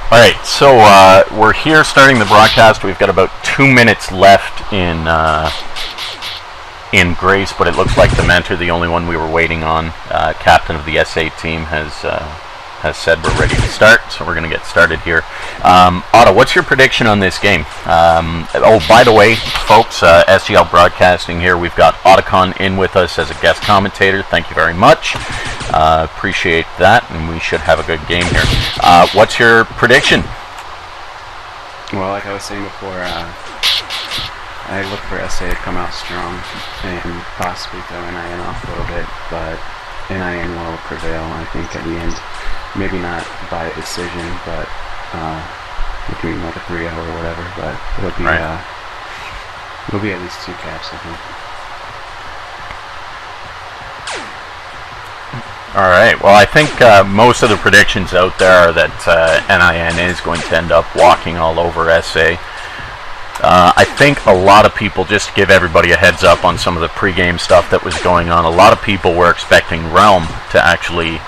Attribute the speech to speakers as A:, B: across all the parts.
A: Alright, so we're here starting the broadcast. We've got about 2 minutes left in Grace, but it looks like the mentor, the only one we were waiting on, captain of the S8 team, has said we're ready to start, so we're going to get started here. Otto, what's your prediction on this game? Oh, by the way, folks, SGL Broadcasting here. We've got Otacon in with us as a guest commentator. Thank you very much. Appreciate that, and we should have a good game here. What's your prediction?
B: Well, like I was saying before, I look for SA to come out strong and possibly throw NiN off a little bit, but NiN will prevail, I think, at the end. Maybe not by decision, but between like a 3-0 or whatever, but it'll be, it'll be at least 2 caps, I think.
A: Alright, well I think most of the predictions out there are that NiN is going to end up walking all over SA. I think a lot of people, just to give everybody a heads up on some of the pregame stuff that was going on, a lot of people were expecting Realm to actually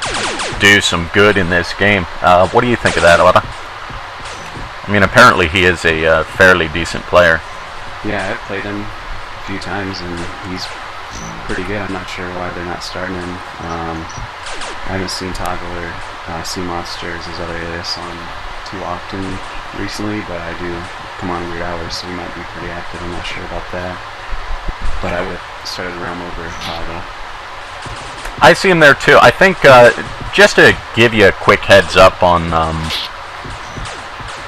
A: do some good in this game. What do you think of that, Otto? I mean, apparently he is a fairly decent player.
B: Yeah, I've played him a few times and he's pretty good. I'm not sure why they're not starting him. I haven't seen Toggle or Sea Monsters, his other alias, on too often recently, but I do come on weird hours, so he might be pretty active. I'm not sure about that. But I would have started Realm over Toggle.
A: I see him there too. I think, just to give you a quick heads up on,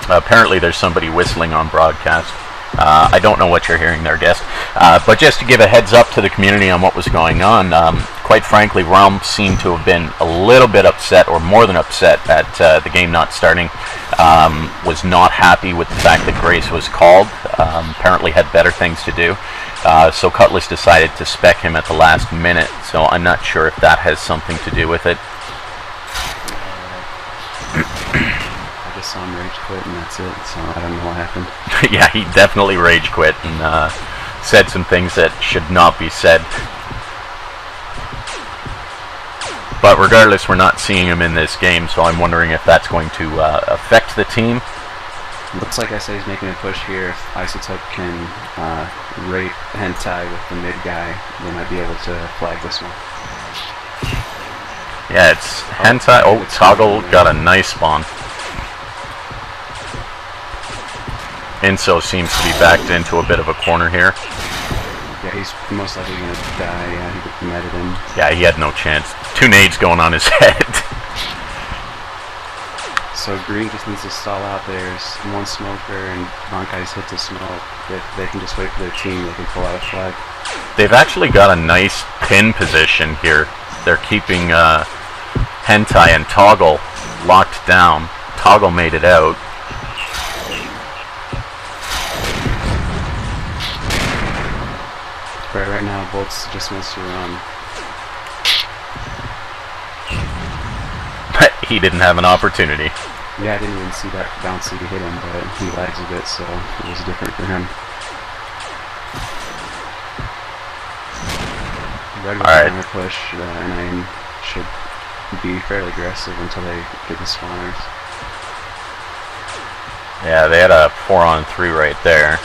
A: apparently there's somebody whistling on broadcast. I don't know what you're hearing there, guest. But just to give a heads up to the community on what was going on, quite frankly, Realm seemed to have been a little bit upset, or more than upset, at the game not starting. Was not happy with the fact that Grace was called. Apparently had better things to do. So Cutlass decided to spec him at the last minute. So I'm not sure if that has something to do with it.
B: I just saw him rage quit and that's it, so I don't know what happened.
A: Yeah, he definitely rage quit and said some things that should not be said. But regardless, we're not seeing him in this game, so I'm wondering if that's going to affect the team.
B: Looks like SA is making a push here. If Isotope can rape Hentai with the mid guy, they might be able to flag this one.
A: Yeah, it's Hentai. Oh, Toggle got a nice spawn. Inso seems to be backed into a bit of a corner here.
B: Yeah, he's most likely going to die. Yeah, he netted him.
A: Yeah, he had no chance. 2 nades going on his head.
B: So Green just needs to stall out. There's one smoker and Bankai's hit to smoke. If they can just wait for their team, they can pull out a flag.
A: They've actually got a nice pin position here. They're keeping Hentai and Toggle locked down. Toggle made it out.
B: Right now, Bolts just wants to run.
A: He didn't have an opportunity.
B: Yeah, I didn't even see that bouncy to hit him, but he lags a bit, so it was different for him. Red with the counter push, NiN should be fairly aggressive until they get the spawners.
A: Yeah, they had a 4-on-3 right there.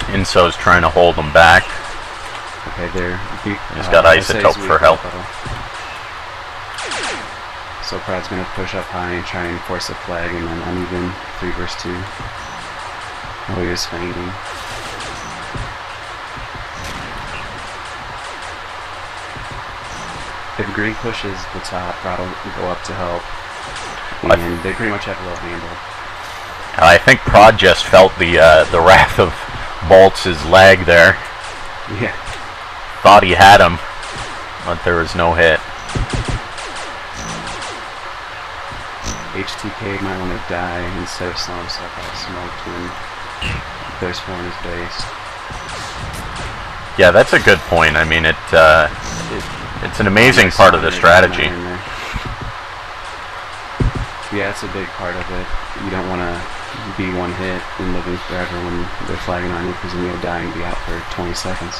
A: Inso's trying to hold them back.
B: Okay, there.
A: He's got Isotope for help.
B: So Prad's going to push up high and try and force a flag and then uneven 3 versus 2. Oh, he is fainting. If Green pushes the top, Prad will go up to help. And they pretty much have a little handle.
A: I think Prad just felt the wrath of Bolts' leg there.
B: Yeah.
A: Thought he had him, but there was no hit.
B: HTK might want to die instead of slowing himself out smoked when there's 4 in his base.
A: Yeah, that's a good point. I mean, it's an amazing part of the strategy.
B: Yeah, it's a big part of it. You don't want to be one hit and living forever when they're flagging on you, because then you'll die and be out for 20 seconds.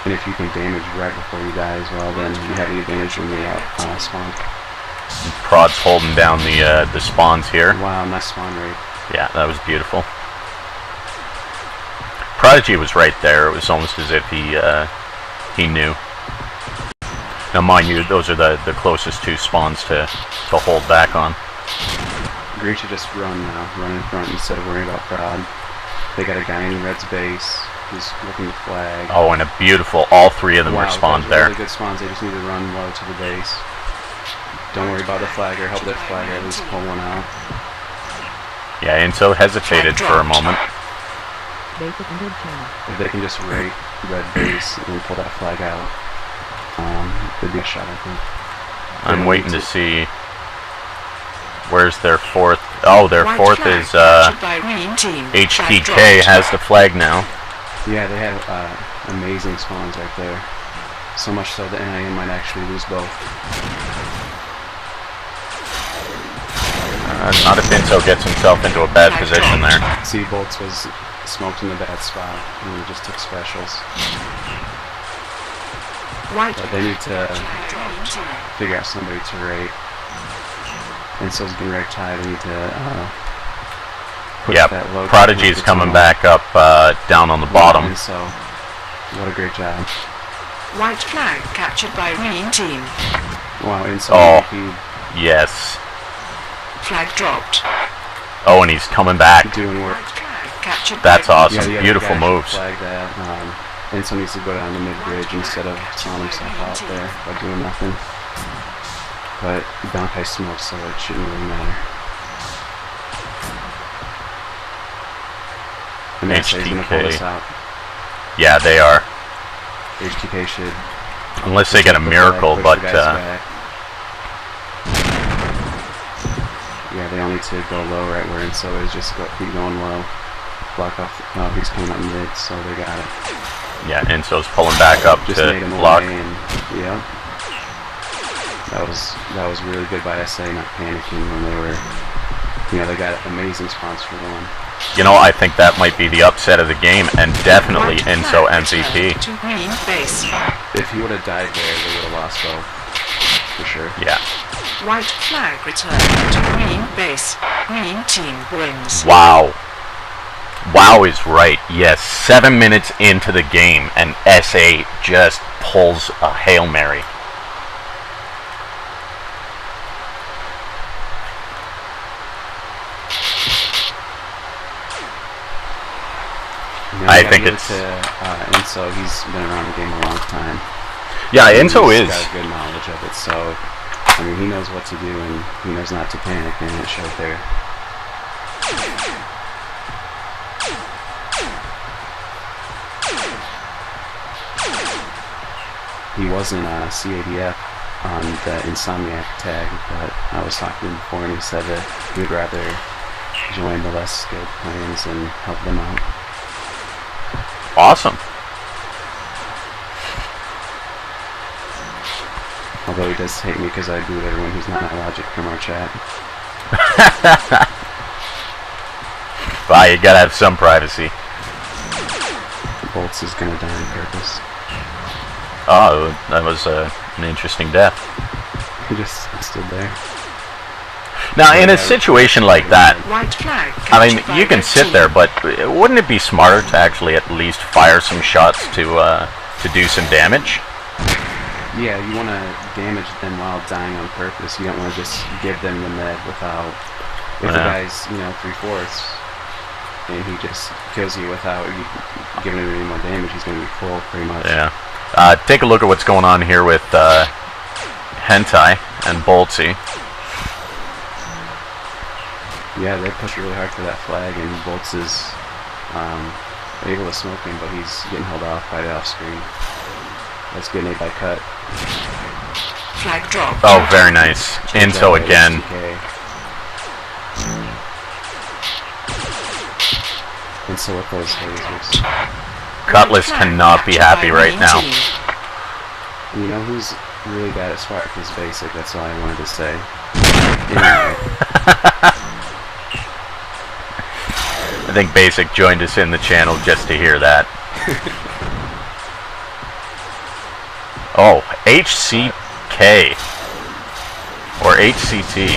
B: And if you can damage right before you die as well, then you have the advantage when you spawn.
A: Prod's holding down the spawns here.
B: Wow, nice spawn rate.
A: Yeah, that was beautiful. Prodigy was right there. It was almost as if he knew. Now, mind you, those are the closest two spawns to hold back on.
B: Green should just run now. Run in front instead of worrying about Prod. They got a guy in Red's base who's looking to flag.
A: Oh, and a beautiful, all three of them were spawned there.
B: Really good spawns. They just need to run low to the base. Don't worry about the flagger. Help that flagger at least pull one out.
A: Yeah, Inso hesitated for a moment.
B: If they can just rate Red base and pull that flag out, it'd be a shot, I think.
A: I'm waiting to see. Where's their fourth? Oh, their fourth is HTK has the flag now.
B: Yeah, they had amazing spawns right there. So much so that NiN might actually lose both.
A: Not if Inso gets himself into a bad position there.
B: See, Bolts was smoked in a bad spot, and he just took specials. But they need to figure out somebody to rate. Inso's getting wrecked high. They need to push that low.
A: Prodigy's coming back up down on the bottom.
B: Inso, what a great job.
C: White flag captured by NiN team.
B: Wow, Inso.
A: Oh, yes.
C: Flag dropped.
A: Oh, and he's coming back.
B: Doing work.
A: That's awesome. Beautiful moves.
B: Flag that. Inso needs to go down the mid-bridge instead of throwing himself out there by doing nothing. But Donkey smoked, so it shouldn't really matter. And HTK is going to pull this out.
A: Yeah, they are.
B: HTK should.
A: Unless they get a miracle, but.
B: Yeah, they all need to go low right where Inso is. Just keep going low. Block off. Oh, he's coming up mid, so they got it.
A: Yeah, Inso's pulling back up
B: just
A: to block.
B: Yeah. That was really good by SA not panicking when they were, they got amazing spawns for one.
A: You know, I think that might be the upset of the game, and definitely Inso MVP.
B: If he would have died there, they would have lost both, for sure.
A: Yeah.
C: White flag returned to green base. Green team wins.
A: Wow. Wow is right. Yes, 7 minutes into the game, and SA just pulls a Hail Mary. I think it's
B: Inso. He's been around the game a long time.
A: Yeah, Inso is.
B: He's got good knowledge of it, so I mean, he knows what to do and he knows not to panic, and it showed there. He wasn't CADF on the Insomniac tag, but I was talking to him before, and he said that he would rather join the less skilled clans and help them out.
A: Awesome.
B: Although he does hate me because I boot everyone who's not my logic from our chat.
A: Well, you gotta have some privacy.
B: Bolts is gonna die on purpose.
A: Oh, that was an interesting death.
B: He just stood there.
A: Now, in a situation like that,
C: White flag
A: I mean, you can sit there, but wouldn't it be smarter to actually at least fire some shots to do some damage?
B: Yeah, you want to damage them while dying on purpose. You don't want to just give them the med without. If the guy's 3/4 and he just kills you without you giving him any more damage, he's going to be full pretty much.
A: Yeah. Take a look at what's going on here with Hentai and Boltsy.
B: Yeah, they pushed really hard for that flag, and Bolts is able to smoke him, but he's getting held off by the off screen. That's good nade by cut.
C: Flag drop.
A: Oh, very nice. Inso again.
B: Inso with those lasers.
A: Cutlass cannot be happy right now.
B: You know who's really bad at Spark is Basic, that's all I wanted to say. Anyway.
A: I think Basic joined us in the channel just to hear that. Oh, HCK. Or HCT.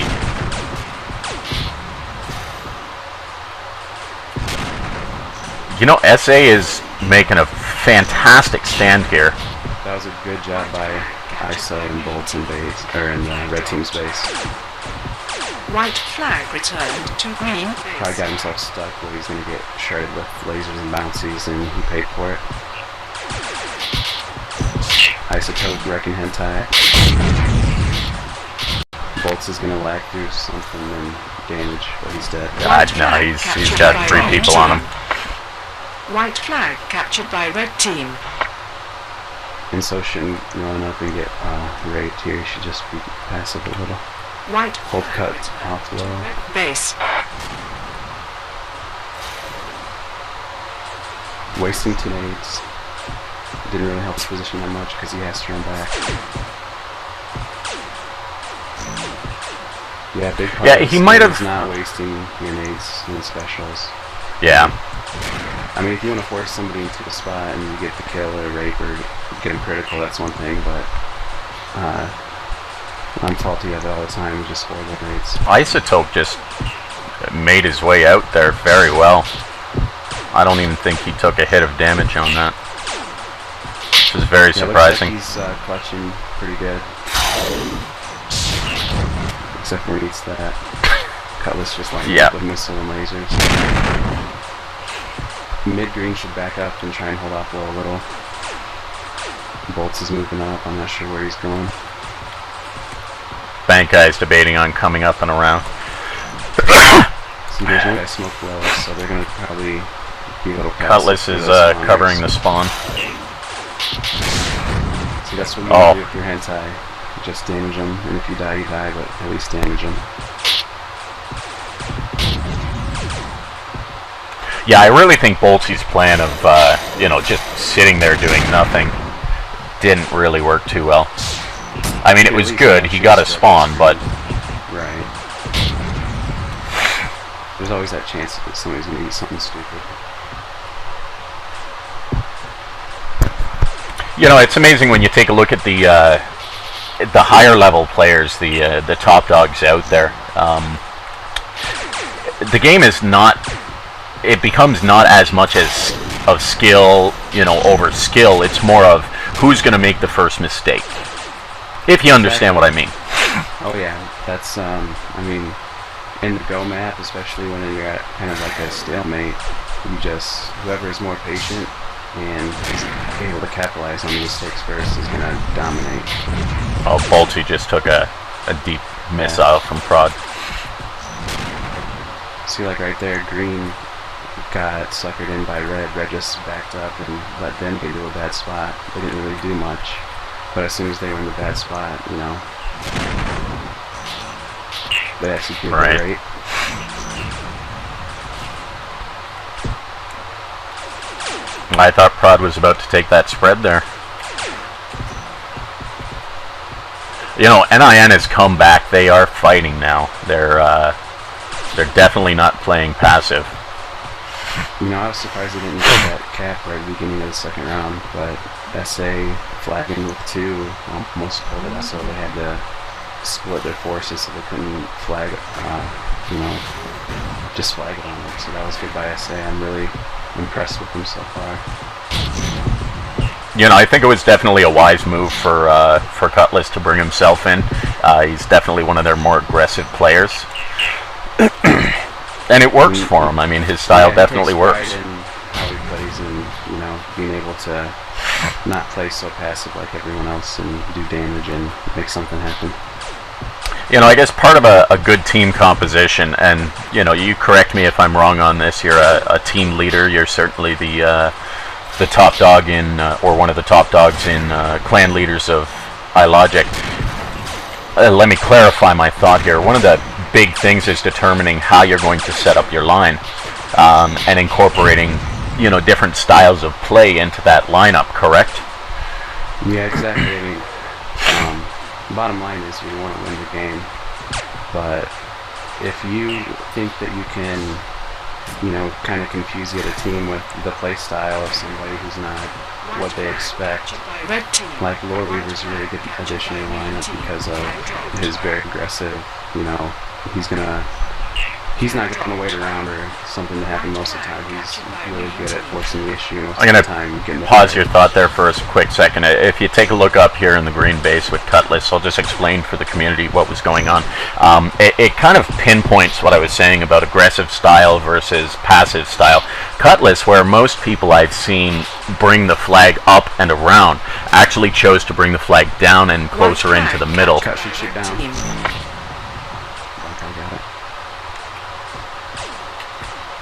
A: You know, SA is making a fantastic stand here.
B: That was a good job by ISO and Bolts in base, or in red team's base.
C: White flag returned to green
B: Probably
C: base.
B: got himself stuck where he's going to get shredded with lasers and bouncies, and he paid for it. Isotope wrecking hentai. Bolts is going to lag through something and damage, but he's dead.
A: God, no, he's got 3 people on him.
C: White flag captured by red team.
B: And so shouldn't run up and get raped here. He should just be passive a little.
C: White
B: Hold cut
C: flag
B: off low.
C: red base.
B: Wasting 2 nades. Didn't really help his position that much because he has to run back. Yeah, big part
A: Yeah,
B: of
A: he
B: this
A: might
B: game
A: have-
B: is not wasting your nades and specials.
A: Yeah.
B: I mean, if you want to force somebody into a spot and you get the kill or rape or get him critical, that's one thing, but I'm faulty of it all the time, just horrible nades.
A: Isotope just made his way out there very well. I don't even think he took a hit of damage on that. Which is very
B: Yeah,
A: surprising.
B: looks like he's clutching pretty good. Except for when he eats that. Cutlass just like
A: Yeah.
B: with missile and lasers. Mid-green should back up and try and hold off low a little. Bolts is moving up, I'm not sure where he's going.
A: Bank guy's debating on coming up and around.
B: See, there's no guy smoke low, so they're gonna probably be a little passive.
A: Cutlass
B: for
A: is
B: those spawners.
A: covering the spawn.
B: See, that's what you
A: Oh.
B: want to do if you're hentai. Just damage him, and if you die, but at least damage him.
A: Yeah, I really think Boltsy's plan of, you know, just sitting there doing nothing didn't really work too well. I mean, it was good. He got a spawn, but
B: Right. There's always that chance that somebody's gonna eat something stupid.
A: you know, it's amazing when you take a look at the higher level players, the top dogs out there. The game is not. It becomes not as much as of skill, you know, over skill. It's more of who's going to make the first mistake. If you understand what I mean.
B: Oh yeah, that's I mean, in the Go map, especially when you're at kind of like a stalemate, you just whoever is more patient and is able to capitalize on the mistakes first is gonna dominate.
A: Oh, Boltsy just took a deep missile from Prod.
B: See, like right there, green got suckered in by red. Red just backed up and let them get into a bad spot. They didn't really do much. But as soon as they were in the bad spot, you know, they executed
A: Right.
B: great.
A: I thought Prod was about to take that spread there. You know, NiN has come back. They are fighting now. They're definitely not playing passive.
B: You know, I was surprised they didn't get that cap right at the beginning of the second round, but SA flagging with 2 almost pulled it, so they had to split their forces so they couldn't flag, you know, just flag it on them. So that was good by SA. I'm really impressed with them so far.
A: You know, I think it was definitely a wise move for Cutlass to bring himself in. He's definitely one of their more aggressive players. And it works for him. I mean, his style definitely works.
B: He takes pride in how he plays and, you know, being able to not play so passive like everyone else and do damage and make something happen.
A: You know, I guess part of a good team composition, and, you know, you correct me if I'm wrong on this, you're a team leader, you're certainly the top dog in, or one of the top dogs in clan leaders of iLogic. Let me clarify my thought here. One of the big things is determining how you're going to set up your line, and incorporating, you know, different styles of play into that lineup, correct?
B: Yeah, exactly. I mean, bottom line is you want to win the game, but if you think that you can you know, kind of confuse the other team with the play style of somebody who's not what they expect.
C: Red team.
B: Like Lord Weaver's a really good addition to the lineup because of his very aggressive, you know, he's not going to wait around or something to happen most of the time. He's really good at forcing the issue.
A: I'm going to pause your thought there for a quick second. If you take a look up here in the green base with Cutlass, I'll just explain for the community what was going on. It kind of pinpoints what I was saying about aggressive style versus passive style. Cutlass, where most people I've seen bring the flag up and around, actually chose to bring the flag down and closer into the middle.
B: Cut shoot down.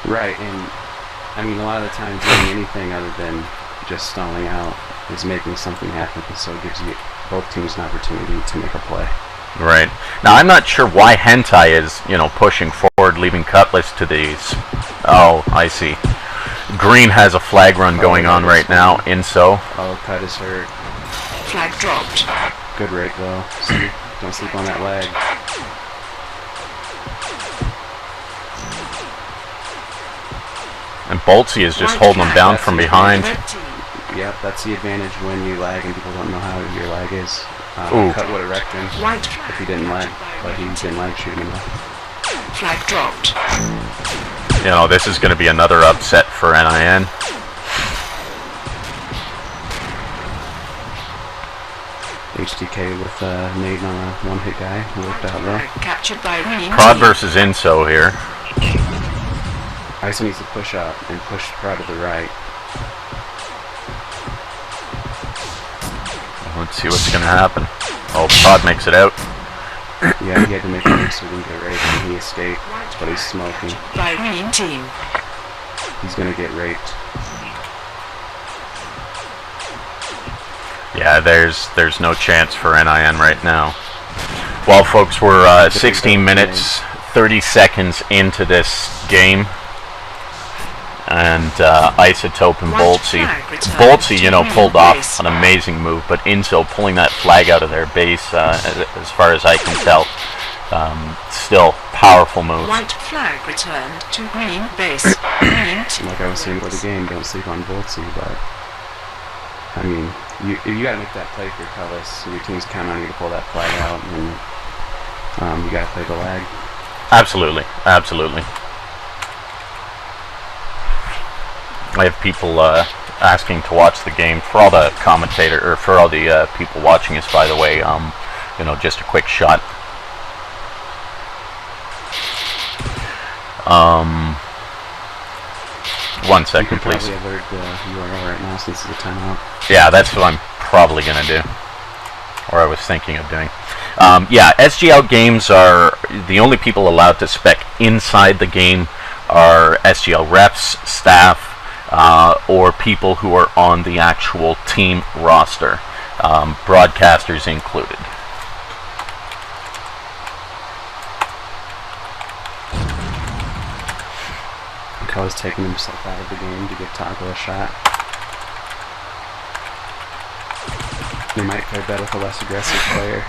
B: Right, and I mean, a lot of the time doing anything other than just stalling out is making something happen, so it gives you both teams an opportunity to make a play.
A: Right. Now, I'm not sure why Hentai is, you know, pushing forward, leaving Cutlass to these. Oh, I see. Green has a flag run going on right now, Inso.
B: Oh, Cut is hurt.
C: Flag dropped.
B: Good rate, though. See, don't sleep on that leg.
A: And Boltsy is just holding them down from behind.
B: Yep, that's the advantage when you lag and people don't know how your lag is.
A: Ooh.
B: Cut would have wrecked him if he didn't lag, but he didn't lag shooting enough.
C: Flag dropped.
A: You know, this is going to be another upset for NiN.
B: HDK with nade on a one-hit guy. Worked out well.
C: Captured by Green
A: Prod
C: team.
A: versus Inso here.
B: ISO needs to push up and push Prod to the right.
A: Let's see what's going to happen. Oh, Prod makes it out.
B: Yeah, he had to make a move so he didn't get raped, and he escaped, but he's smoking.
C: By Green team.
B: He's gonna get raped.
A: Yeah, there's no chance for NiN right now. Well, folks, we're 16 minutes, 30 seconds into this game. And Isotope and Boltsy, you know, pulled off an amazing move, but Inso pulling that flag out of their base, as far as I can tell, still powerful moves.
C: White flag returned to green base. Green team.
B: Like I was saying before the game, don't sleep on Boltsy, but I mean, you got to make that play for your Cutlass, so your team's counting on you to pull that flag out, and you got to play the lag.
A: Absolutely, absolutely. I have people asking to watch the game. For all the for all the people watching us, by the way, you know, just a quick shot. One second, please.
B: You can probably alert the URL right now since it's a timeout.
A: Yeah, that's what I'm probably going to do, or I was thinking of doing. Yeah, SGL games are the only people allowed to spec inside the game are SGL reps, staff, or people who are on the actual team roster, broadcasters included.
B: Cutlass taking himself out of the game to give Toggle a shot. They might play better with a less aggressive player.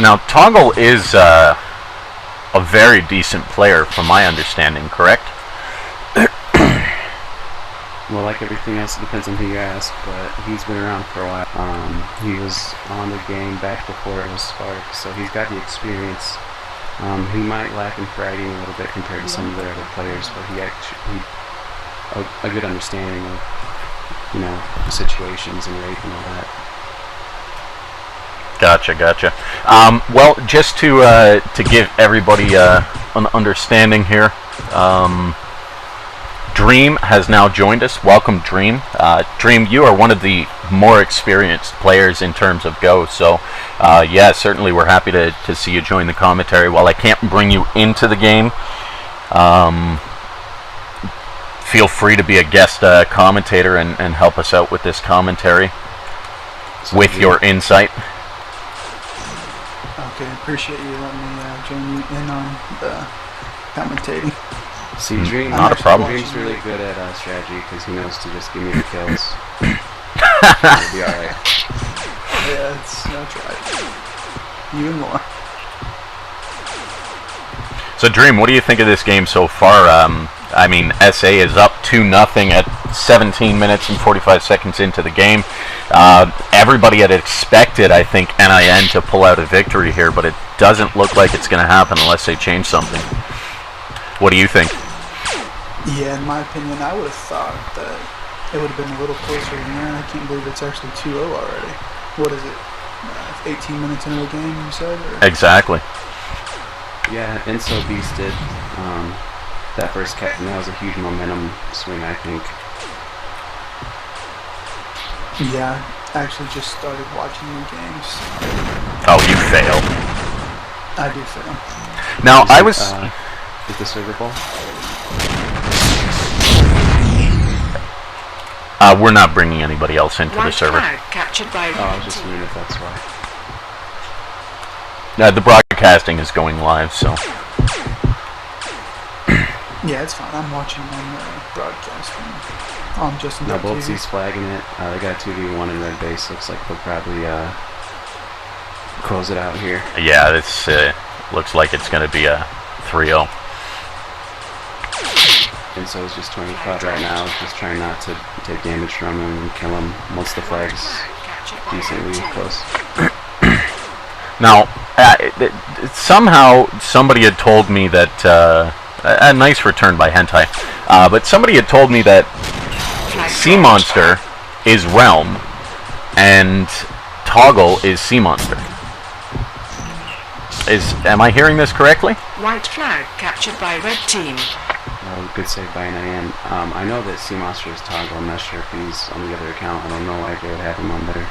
A: Now, Toggle is a very decent player, from my understanding, correct?
B: Well, like everything else, it depends on who you ask, but he's been around for a while. He was on the game back before it was Spark, so he's got the experience. He might lack in fighting a little bit compared to some of the other players, but he a good understanding of, you know, the situations and rape and all that.
A: Gotcha. Well, just to give everybody an understanding here, Dream has now joined us. Welcome, Dream. Dream, you are one of the more experienced players in terms of Go, so yeah, certainly we're happy to see you join the commentary. While I can't bring you into the game, feel free to be a guest commentator and help us out with this commentary with your insight.
D: okay. Appreciate you letting me join you in on the commentating.
B: See, Dream,
A: not a problem.
B: Dream's really good at strategy because he knows to just give me the kills. It'll be alright.
D: Yeah, that's right. Even more.
A: So, Dream, what do you think of this game so far? I mean, SA is up 2-0 at 17 minutes and 45 seconds into the game. Everybody had expected, I think, NiN to pull out a victory here, but it doesn't look like it's going to happen unless they change something. What do you think?
D: Yeah, in my opinion, I would have thought that it would have been a little closer than that. I can't believe it's actually 2-0 already. What is it? 18 minutes into the game, you said? Or?
A: Exactly.
B: Yeah, Inso beasted that first catch, and that was a huge momentum swing, I think.
D: Yeah, I actually just started watching the games.
A: Oh, you fail.
D: I do fail.
A: Now, I was...
B: Is the server ball?
A: we're not bringing anybody else into the server.
C: Flag captured by
B: I was just wondering if that's why.
A: The broadcasting is going live, so...
D: Yeah, it's fine. I'm watching on the broadcast on Justin.
B: No, both C's flagging it. They got 2v1 in red base. Looks like they'll probably close it out here.
A: Yeah, this looks like it's going to be a 3-0.
B: And so it's just 25 right now, just trying not to take damage from him and kill him once the flag's decently close.
A: Now, somehow somebody had told me that... a nice return by Hentai. But somebody had told me that Sea Monster is Realm and Toggle is Sea Monster. Am I hearing this correctly?
C: White flag captured by red team.
B: Good save by NiN. I know that Sea Monster is Toggle. I'm not sure if he's on the other account. I don't know why they would have him on their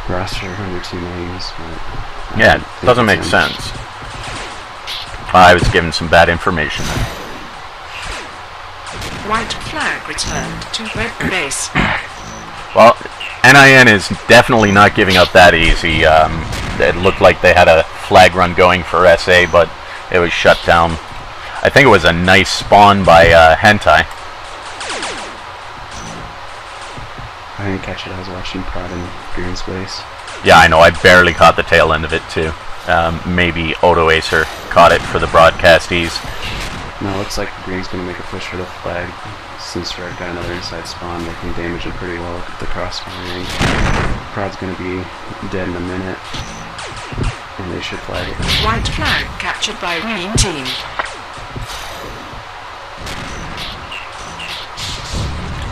B: roster under two names. But
A: Yeah, it doesn't make sense. I was given some bad information.
C: White flag returned to red base.
A: Well, NiN is definitely not giving up that easy. It looked like they had a flag run going for SA, but it was shut down. I think it was a nice spawn by Hentai.
B: I didn't catch it. I was watching Prod in Green Space.
A: Yeah, I know. I barely caught the tail end of it, too. Maybe Odo Acer caught it for the broadcasties.
B: No, it looks like Green's going to make a push for the flag. Since Red got another inside spawn, they can damage it pretty well with the crossfire range. Prod's going to be dead in a minute, and they should flag it.
C: White flag captured by green team.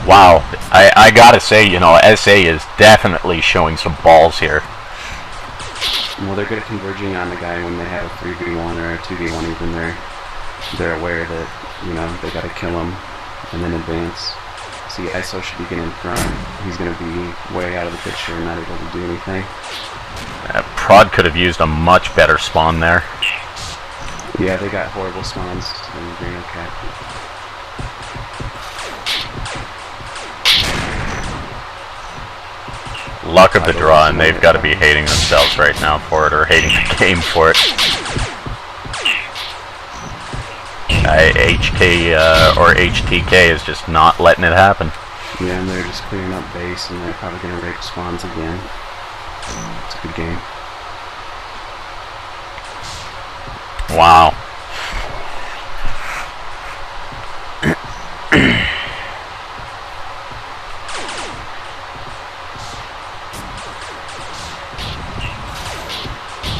A: Wow, I gotta say, you know, SA is definitely showing some balls here.
B: Well, they're good at converging on the guy when they have a 3v1 or a 2v1 even. They're aware that, you know, they gotta kill him and then advance. See, ISO should be getting in front. He's gonna be way out of the picture and not able to do anything.
A: Prod could have used a much better spawn there.
B: Yeah, they got horrible spawns in Green. Okay.
A: Luck of the draw, and they've got to be hating themselves right now for it, or hating the game for it. HK or HTK is just not letting it happen.
B: Yeah, and they're just clearing up base, and they're probably going to rape spawns again. It's a good game.
A: Wow.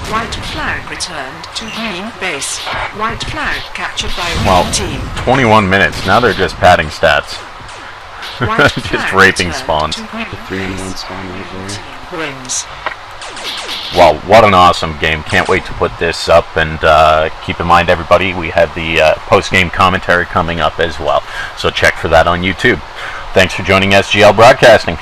C: White flag returned to green base. White flag captured by
A: Well,
C: red team.
A: 21 minutes. Now they're just padding stats.
C: White
A: Just
C: flag
A: raping
C: returned
A: spawns.
C: to green
B: The 3-in-1 spawn right there.
C: team wins.
A: Well, what an awesome game. Can't wait to put this up, and keep in mind, everybody, we have the post-game commentary coming up as well. So check for that on YouTube. Thanks for joining SGL Broadcasting.